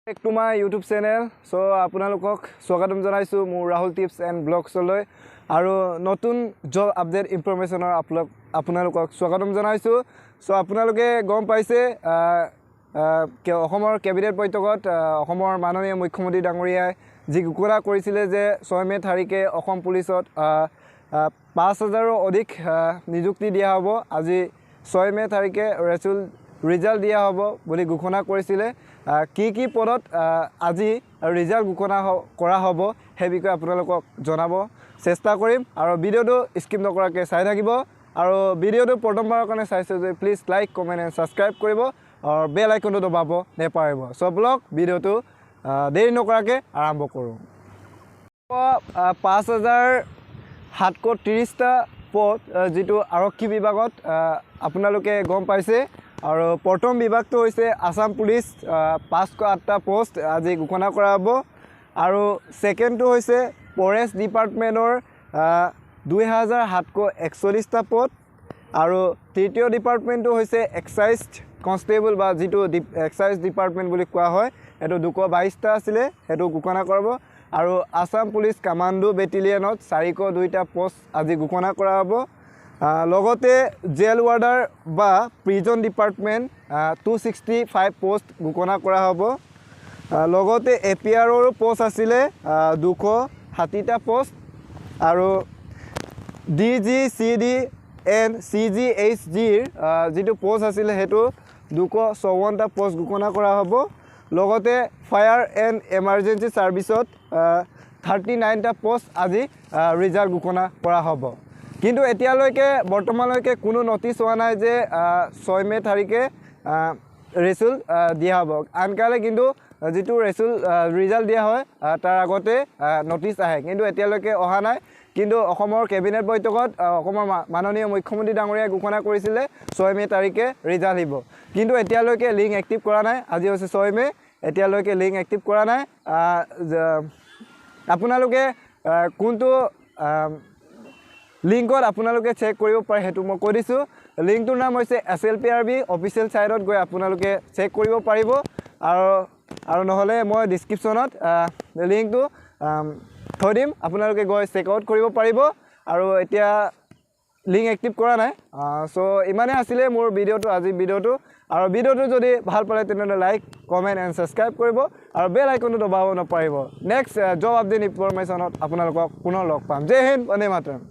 Back to my YouTube channel. So আপোনালোকক স্বাগতম জনাইছো মোৰ ৰাহুল টিপছ এণ্ড ব্লগছলৈ আৰু নতুন জব আপডেট ইনফৰমেশ্যনৰ আপোনালোকক স্বাগতম জনাইছো সো আপোনালোকে গম পাইছে অসমৰ কেবিনেট বৈঠকত অসমৰ মাননীয় মুখ্যমন্ত্ৰী ডাঙৰীয়াই যি ঘোষণা কৰিছিলে যে 6 মে তাৰিখে অসম পুলিচত 5000ৰ অধিক নিযুক্তি দিয়া হ'ব আজি 6 মে তাৰিখে ৰিজাল্ট দিয়া হ'ব বুলি ঘোষণা কৰিছিলে কি পদত আজি ৰিজাল্ট ঘোষণা কৰা হ'ব সেই বিষয়ে আপোনালোকক জনাব চেষ্টা কৰিম আৰু ভিডিঅটো স্কিপ নকৰাকৈ চাই থাকিব আৰু ভিডিঅটো প্ৰথমবাৰৰ কাৰণে চাইছে যে please like comment and subscribe কৰিব আৰু বেল আইকনটো দবাব নেপাহৰিব সো ব্লগ ভিডিঅটো দেৰি নকৰাকৈ আৰম্ভ কৰোঁ 5730টা পদ যেটো আৰক্ষী বিভাগত আপোনালোকে গম পাইছে আৰু প্ৰথম বিভাগটো হৈছে আসাম পুলিচ 508টা পোষ্ট আজি ঘোষণা কৰা হ'ব আৰু সেকেন্ডটো হৈছে ফৰেষ্ট ডিপাৰ্টমেন্টৰ 2741টা পদ আৰু তৃতীয় ডিপাৰ্টমেন্টটো হৈছে এক্সাইজ কনষ্টেবল বা যেটো এক্সাইজ ডিপাৰ্টমেন্ট বুলি কোৱা হয় এটো 222টা আছিল এটো ঘোষণা কৰিব আৰু আসাম পুলিচ কমান্ডো বেটেলিয়নত 402টা পোষ্ট আজি ঘোষণা কৰা হ'ব লগতে জেল ওয়াৰ্ডাৰ বা প্ৰিজন ডিপাৰ্টমেন্ট 265 পোস্ট ঘোষণা কৰা হ'ব লগতে এপিআৰৰ পোস্ট আছিল 260টা পোস্ট আৰু ডিজিসিডি এন্ড সিজিএইচজিৰ যেটো পোস্ট আছিল হেতু 254টা পোস্ট ঘোষণা কৰা হ'ব লগতে ফায়াৰ এন্ড এমাৰ্জেন্সি সাৰ্ভিসত 39টা পোস্ট আজি ৰিজাল্ট ঘোষণা কৰা হ'ব কিন্তু এতিয়ালৈকে বৰ্তমানলৈকে কোনো নটিচ হোৱা নাই যে 6 মে তাৰিখে ৰিজাল্ট দিয়া হ'ব আনকালে কিন্তু যেটো ৰিজাল্ট দিয়া হয় তাৰ আগতে নটিচ আহে কিন্তু এতিয়ালৈকে অহা নাই কিন্তু অসমৰ কেবিনেট বৈঠকত অসমৰ মাননীয় মুখ্যমন্ত্ৰী ডাঙৰীয়াই ঘোষণা কৰিছিলে 6 মে তাৰিখে ৰিজাল্ট দিব কিন্তু এতিয়ালৈকে লিংক এক্টিভ কৰা নাই আজি হৈছে 6 মে এতিয়ালৈকে লিংক এক্টিভ কৰা নাই আপোনালোকে কোনটো লিংকত আপোনালোকে চেক কৰিব পাৰে হেতু মই কৈ দিছো লিংকটোৰ নাম হৈছে SLPRB অফিচিয়েল সাইটত গৈ আপোনালোকে চেক কৰিব পাৰিব আৰু নহলে মই ডেসক্ৰিপচনত লিংকটো থৈ দিম আপোনালোকে গৈ চেক আউট কৰিব পাৰিব আৰু এতিয়া লিংক এক্টিভ কৰা নাই সো ইমানে আছিল মোৰ ভিডিঅটো আজি ভিডিঅটো আৰু ভিডিঅটো যদি ভাল পালে তেনে লাইক কমেন্ট এণ্ড সাবস্ক্ৰাইব কৰিব আৰু বেল আইকনটো দবাব নপাৰিব নেক্সট জব আপডেট ইনফৰমেশ্যনত আপোনালোকক পুনৰ লগ পাম জয় হিন্দ বন্দে মাতৰম